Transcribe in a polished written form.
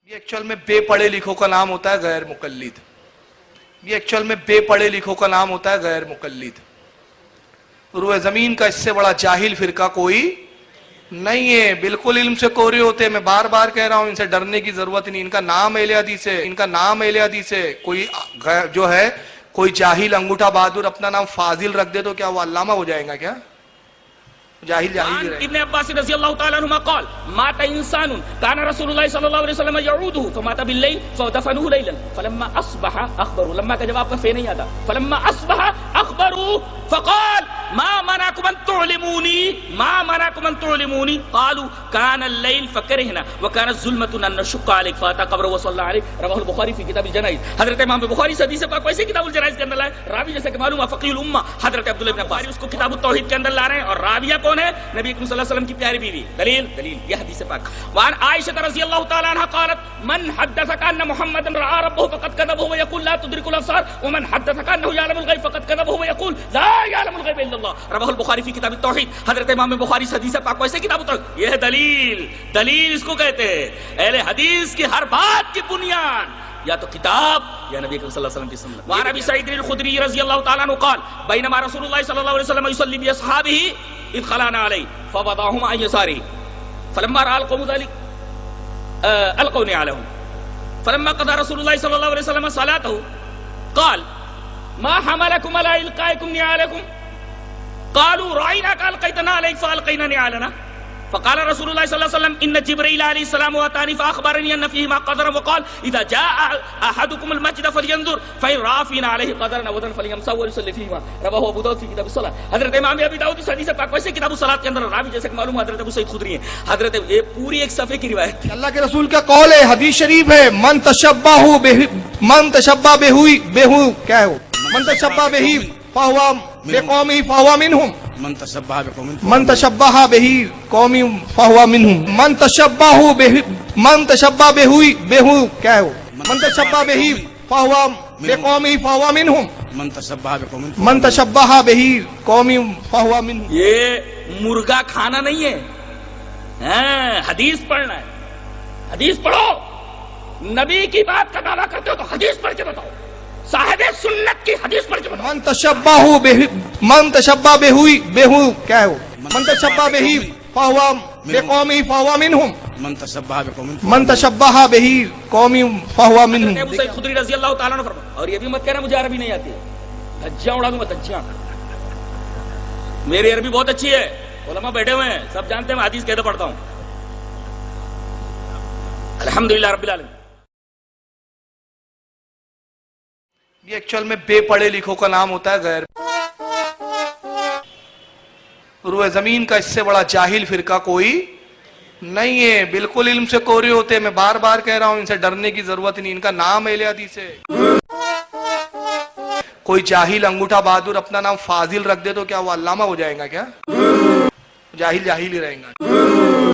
یہ ایکچول میں بے پڑھے لکھوں کا نام ہوتا ہے غیر مقلد. یہ ایکچول میں بے پڑھے لکھوں کا نام ہوتا ہے غیر مقلد. روئے زمین کا اس سے بڑا جاہل فرقہ کوئی نہیں ہے. بالکل علم سے کوری ہوتے ہیں. میں بار بار کہہ رہا ہوں ان سے ڈرنے کی ضرورت نہیں. ان کا نام اہل حدیث ہے. ان کا نام اہل حدیث ہے. کوئی جو ہے کوئی جاہل انگوٹھا بہادر اپنا نام فاضل رکھ دے تو کیا وہ علامہ ہو جائے گا؟ کیا جاہل جاہل رہے. ابن عباس رضی اللہ تعالی عنہما قال مات انسان كان رسول الله صلی اللہ علیہ وسلم يعوده فمات بالليل فدفنوه ليلا فلما اصبح اخبروا لما کا جواب کا فے نہیں آتا فلما اصبح اخبروا فقال ما منعكم ان تعلموني ما منعكم ان تعلموني قالوا كان الليل فكرهنا وكان الظلمة ان نشق عليك فاتى قبره وصلى عليه رواه البخاری في کتاب الجنائز. حضرت امام بخاری حدیث پاک ویسے کتاب الجنائز کے اندر لائے. راوی جیسے کہ معلوم ہے فقیہ الامہ حضرت عبداللہ بن عباس اس کو کتاب التوحید کے اندر لا رہے ہیں. اور راویہ کون ہے؟ نبی اکرم صلی اللہ علیہ وسلم کی پیاری بیوی. دلیل یہ حدیث پاک. وعن عائشہ رضی اللہ تعالی عنہا قالت من حدثك ان محمد رأى ربه فقد كذب ويقول لا تدرك الابصار ومن حدثك انه يعلم الغيب فقد كذب ويقول لا يعلم الغيب الا الله. رواه البخاری فی کتاب التوحید. حضرت امام بخاری حدیث پاک ویسے کتاب التوحید. یہ ہے دلیل اس کو کہتے ہیں. اہل حدیث کی ہر بات کی بنیاد یا تو کتاب یا نبی کریم صلی اللہ علیہ وسلم کی سنت. وعن ابی سعید الخدری رضی اللہ تعالی عنہ قال بینما رسول اللہ صلی اللہ علیہ وسلم يصلي باصحابه اذ خلعنا عليه فوضعهم عن يساره فلما راى القوم ذلك القوا نعالهم فلما قضى رسول الله صلى الله عليه وسلم صلاته قال ما حملكم على القائكم نعالكم قالوا رايناك القيتنا عليك فالقينا نعالنا فقال رسول الله صلى الله عليه وسلم ان جبريل عليه السلام اتاني فاخبرني ان فيهما قدرا وقال اذا جاء احدكم المسجد فلينظر فان راى فينا عليه قدرا وزن فليمسح وليصلي فيهما. رواه ابو داؤد في کتاب الصلاة. حضرت امام ابی داؤد اس حدیث پاک ویسے کتاب الصلاة کے اندر راوی جیسے کہ معلوم حضرت ابو سعید خدری ہیں. حضرت یہ پوری ایک صفحے کی روایت. اللہ کے رسول کا قول ہے حدیث شریف ہے من تشبہ کیا ہے وہ من تشبہ بہی فہو بقومی فہو منہم من تشبہ بہی قومی فہو منہم من تشبہ بہو کیا ہے وہ من تشبہ بہی فہو بقومی فہو منہم من تشبہ بہی قومی فہو منہم. یہ مرغا کھانا نہیں ہے. حدیث پڑھنا ہے. حدیث پڑھو. نبی کی بات کا دعویٰ کرتے ہو تو حدیث پڑھ کے بتاؤ. صاحب سنت کی حدیث پڑھ کے بتاؤ. من تشبہ بہو کیا ہے وہ من تشبہ بہی فہو بقومی فہو منہم من تشبہ بہی قومی فہو منہم. ابو سعید خدری رضی اللہ تعالیٰ عنہ فرماتے ہیں. اور یہ بھی مت کہنا مجھے عربی نہیں آتی ہے. دھجیاں اڑا دوں گا دھجیاں. میری عربی بہت اچھی ہے. علماء بیٹھے ہوئے ہیں سب جانتے ہیں میں حدیث کہتے پڑھتا ہوں. الحمدللہ رب العالمین. یہ ایکچول میں بے پڑھے لکھوں کا نام ہوتا ہے غیر. روئے زمین کا اس سے بڑا جاہل فرقہ کوئی نہیں ہے. بالکل علم سے کوری ہوتے ہیں. میں بار بار کہہ رہا ہوں ان سے ڈرنے کی ضرورت نہیں. ان کا نام اہل حدیث ہے. کوئی جاہل انگوٹھا بہادر اپنا نام فاضل رکھ دے تو کیا وہ علامہ ہو جائے گا؟ کیا جاہل ہی رہیں گا.